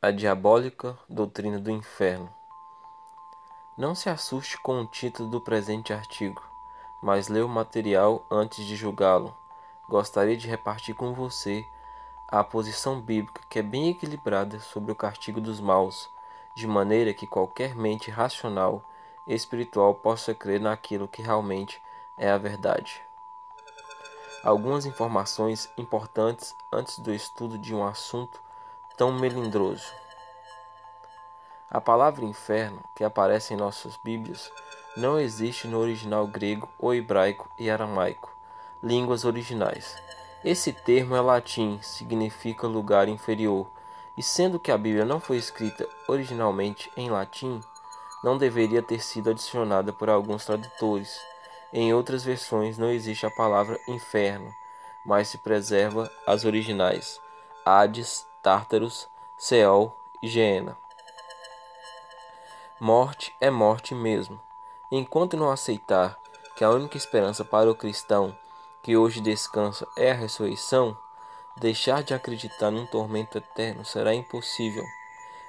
A diabólica doutrina do inferno. Não se assuste com o título do presente artigo, mas lê o material antes de julgá-lo. Gostaria de repartir com você a posição bíblica que é bem equilibrada sobre o castigo dos maus, de maneira que qualquer mente racional e espiritual possa crer naquilo que realmente é a verdade. Algumas informações importantes antes do estudo de um assunto tão melindroso. A palavra inferno, que aparece em nossas Bíblias, não existe no original grego ou hebraico e aramaico, línguas originais. Esse termo é latim, significa lugar inferior, e sendo que a Bíblia não foi escrita originalmente em latim, não deveria ter sido adicionada por alguns tradutores. Em outras versões não existe a palavra inferno, mas se preserva as originais: Hades, Tártaros, Seol e Geena. Morte é morte mesmo. Enquanto não aceitar que a única esperança para o cristão que hoje descansa é a ressurreição, deixar de acreditar num tormento eterno será impossível.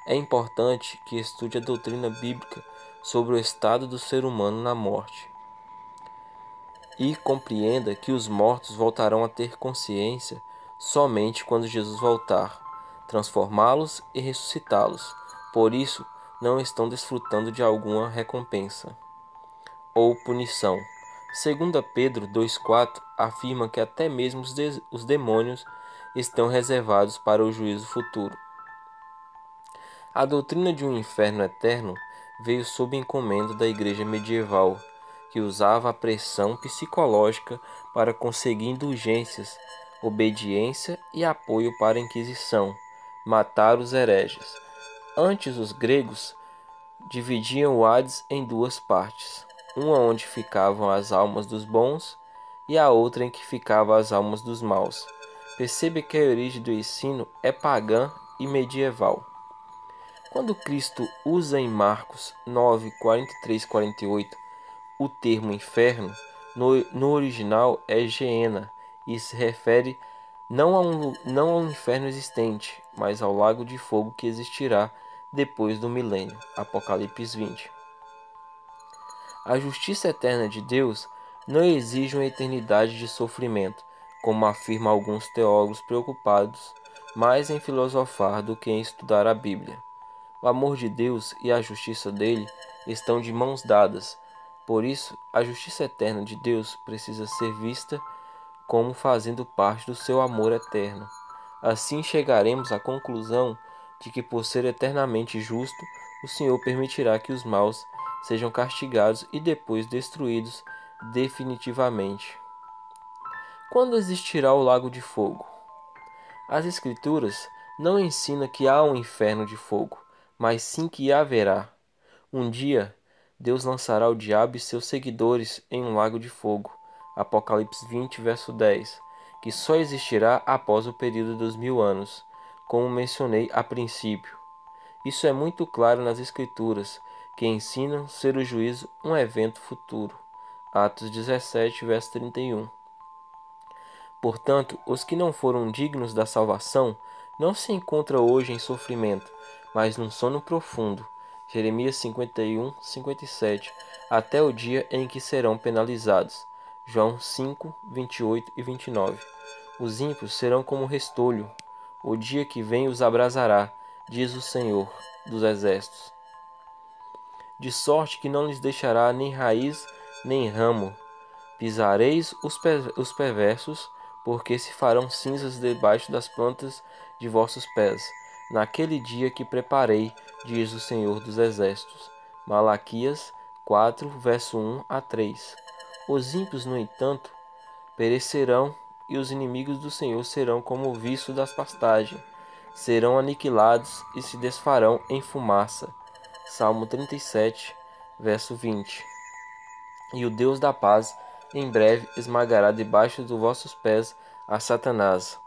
É importante que estude a doutrina bíblica sobre o estado do ser humano na morte e compreenda que os mortos voltarão a ter consciência somente quando Jesus voltar, transformá-los e ressuscitá-los. Por isso, não estão desfrutando de alguma recompensa ou punição. 2 Pedro 2,4 afirma que até mesmo os demônios estão reservados para o juízo futuro. A doutrina de um inferno eterno veio sob encomenda da igreja medieval, que usava a pressão psicológica para conseguir indulgências, obediência e apoio para a Inquisição, matar os hereges. Antes, os gregos dividiam o Hades em duas partes, uma onde ficavam as almas dos bons e a outra em que ficavam as almas dos maus. Percebe que a origem do ensino é pagã e medieval. Quando Cristo usa em Marcos 9, 43 e 48 o termo inferno, no original é Geena e se refere não a um inferno existente, mas ao lago de fogo que existirá depois do milênio. Apocalipse 20. A justiça eterna de Deus não exige uma eternidade de sofrimento, como afirmam alguns teólogos preocupados mais em filosofar do que em estudar a Bíblia. O amor de Deus e a justiça dele estão de mãos dadas. Por isso, a justiça eterna de Deus precisa ser vista como fazendo parte do seu amor eterno. Assim chegaremos à conclusão de que, por ser eternamente justo, o Senhor permitirá que os maus sejam castigados e depois destruídos definitivamente. Quando existirá o lago de fogo? As Escrituras não ensinam que há um inferno de fogo, mas sim que haverá. Um dia, Deus lançará o diabo e seus seguidores em um lago de fogo. Apocalipse 20, verso 10, que só existirá após o período dos 1000 anos, como mencionei a princípio. Isso é muito claro nas Escrituras, que ensinam ser o juízo um evento futuro. Atos 17, verso 31. Portanto, os que não foram dignos da salvação não se encontram hoje em sofrimento, mas num sono profundo. Jeremias 51, 57, até o dia em que serão penalizados. João 5, 28 e 29. Os ímpios serão como restolho. O dia que vem os abrasará, diz o Senhor dos Exércitos. De sorte que não lhes deixará nem raiz nem ramo. Pisareis os perversos, porque se farão cinzas debaixo das plantas de vossos pés, naquele dia que preparei, diz o Senhor dos Exércitos. Malaquias 4, verso 1 a 3. Os ímpios, no entanto, perecerão, e os inimigos do Senhor serão como o viço das pastagens, serão aniquilados e se desfarão em fumaça. Salmo 37, verso 20. E o Deus da paz em breve esmagará debaixo dos vossos pés a Satanás.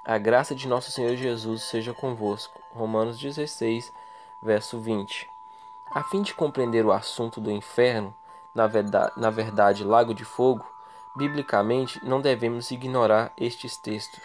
A graça de nosso Senhor Jesus seja convosco. Romanos 16, verso 20. A fim de compreender o assunto do inferno, na verdade lago de fogo, biblicamente não devemos ignorar estes textos.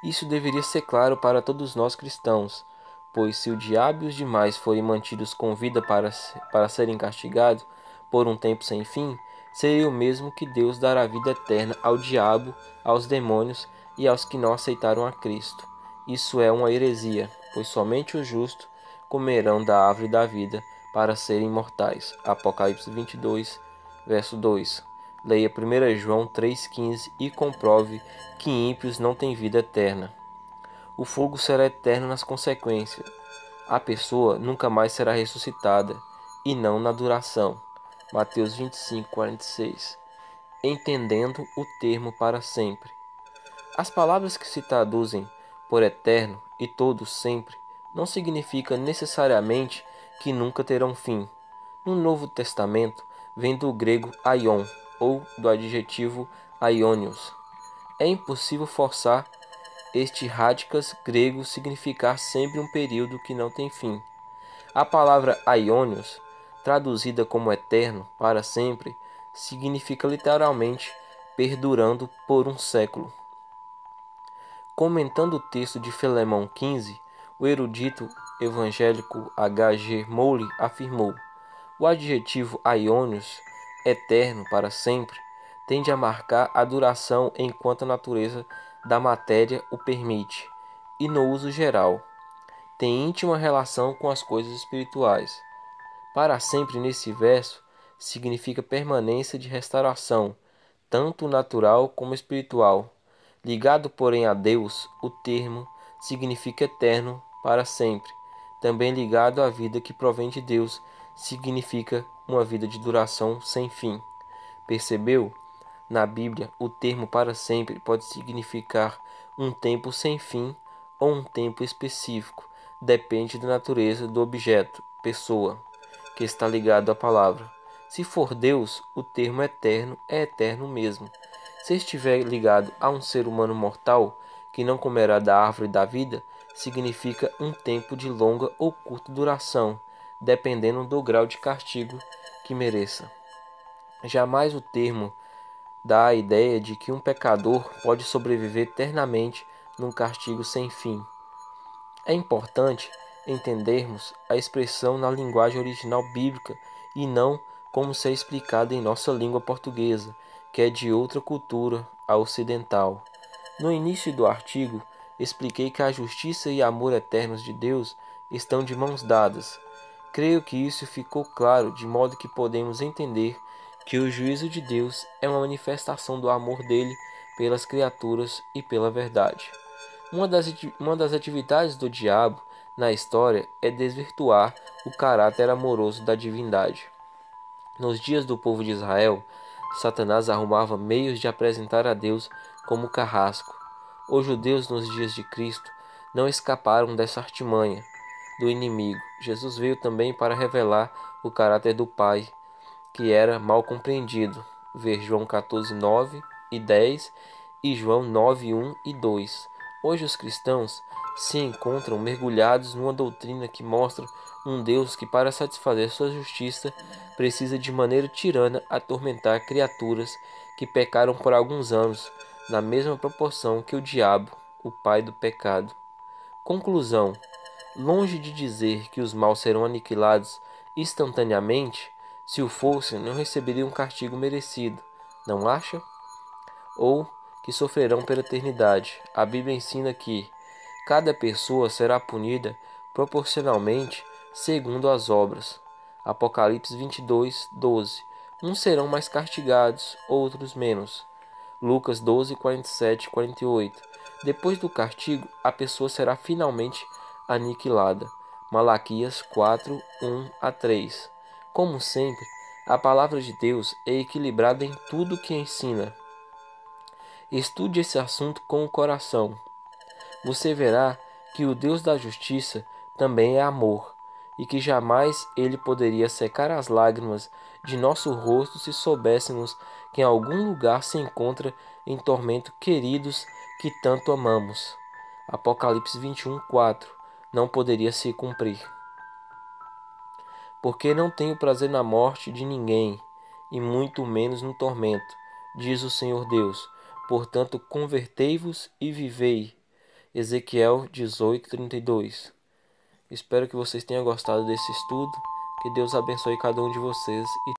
Isso deveria ser claro para todos nós cristãos, pois se o diabo e os demais forem mantidos com vida para serem castigados por um tempo sem fim, seria o mesmo que Deus dar a vida eterna ao diabo, aos demônios e aos que não aceitaram a Cristo. Isso é uma heresia, pois somente os justos comerão da árvore da vida para serem imortais. Apocalipse 22, verso 2. Leia 1 João 3,15 e comprove que ímpios não têm vida eterna. O fogo será eterno nas consequências. A pessoa nunca mais será ressuscitada, e não na duração. Mateus 25:46. Entendendo o termo para sempre. As palavras que se traduzem por eterno e todo sempre não significa necessariamente que nunca terão fim. No Novo Testamento, vem do grego aion, ou do adjetivo aionios. É impossível forçar este radicas grego significar sempre um período que não tem fim. A palavra aionios, traduzida como eterno, para sempre, significa literalmente perdurando por um século. Comentando o texto de Filemão 15, o erudito evangélico H. G. Moule afirmou: o adjetivo aionios, eterno para sempre, tende a marcar a duração enquanto a natureza da matéria o permite, e no uso geral, tem íntima relação com as coisas espirituais. Para sempre nesse verso significa permanência de restauração, tanto natural como espiritual. Ligado, porém, a Deus, o termo significa eterno para sempre. Também ligado à vida que provém de Deus, significa uma vida de duração sem fim. Percebeu? Na Bíblia, o termo para sempre pode significar um tempo sem fim ou um tempo específico. Depende da natureza do objeto, pessoa, que está ligado à palavra. Se for Deus, o termo eterno é eterno mesmo. Se estiver ligado a um ser humano mortal, que não comerá da árvore da vida, significa um tempo de longa ou curta duração, dependendo do grau de castigo que mereça. Jamais o termo dá a ideia de que um pecador pode sobreviver eternamente num castigo sem fim. É importante entendermos a expressão na linguagem original bíblica e não como ser explicada em nossa língua portuguesa, que é de outra cultura, a ocidental. No início do artigo, expliquei que a justiça e amor eternos de Deus estão de mãos dadas. Creio que isso ficou claro, de modo que podemos entender que o juízo de Deus é uma manifestação do amor dele pelas criaturas e pela verdade. Uma das atividades do diabo na história é desvirtuar o caráter amoroso da divindade. Nos dias do povo de Israel, Satanás arrumava meios de apresentar a Deus como carrasco. Os judeus, nos dias de Cristo, não escaparam dessa artimanha do inimigo. Jesus veio também para revelar o caráter do Pai, que era mal compreendido. Ver João 14:9 e 10 e João 9:1 e 2. Hoje os cristãos se encontram mergulhados numa doutrina que mostra um Deus que, para satisfazer sua justiça, precisa de maneira tirana atormentar criaturas que pecaram por alguns anos, na mesma proporção que o diabo, o pai do pecado. Conclusão: longe de dizer que os maus serão aniquilados instantaneamente, se o fossem, não receberiam um castigo merecido, não acha? Ou que sofrerão pela eternidade. A Bíblia ensina que cada pessoa será punida proporcionalmente segundo as obras. Apocalipse 22:12. Uns serão mais castigados, outros menos. Lucas 12:47 e 48. Depois do castigo, a pessoa será finalmente aniquilada. Malaquias 4:1 a 3. Como sempre, a palavra de Deus é equilibrada em tudo que ensina. Estude esse assunto com o coração. Você verá que o Deus da justiça também é amor, e que jamais ele poderia secar as lágrimas de nosso rosto se soubéssemos que em algum lugar se encontra em tormento queridos que tanto amamos. Apocalipse 21:4 não poderia se cumprir. Porque não tenho prazer na morte de ninguém, e muito menos no tormento, diz o Senhor Deus. Portanto, convertei-vos e vivei. Ezequiel 18:32. Espero que vocês tenham gostado desse estudo. Que Deus abençoe cada um de vocês e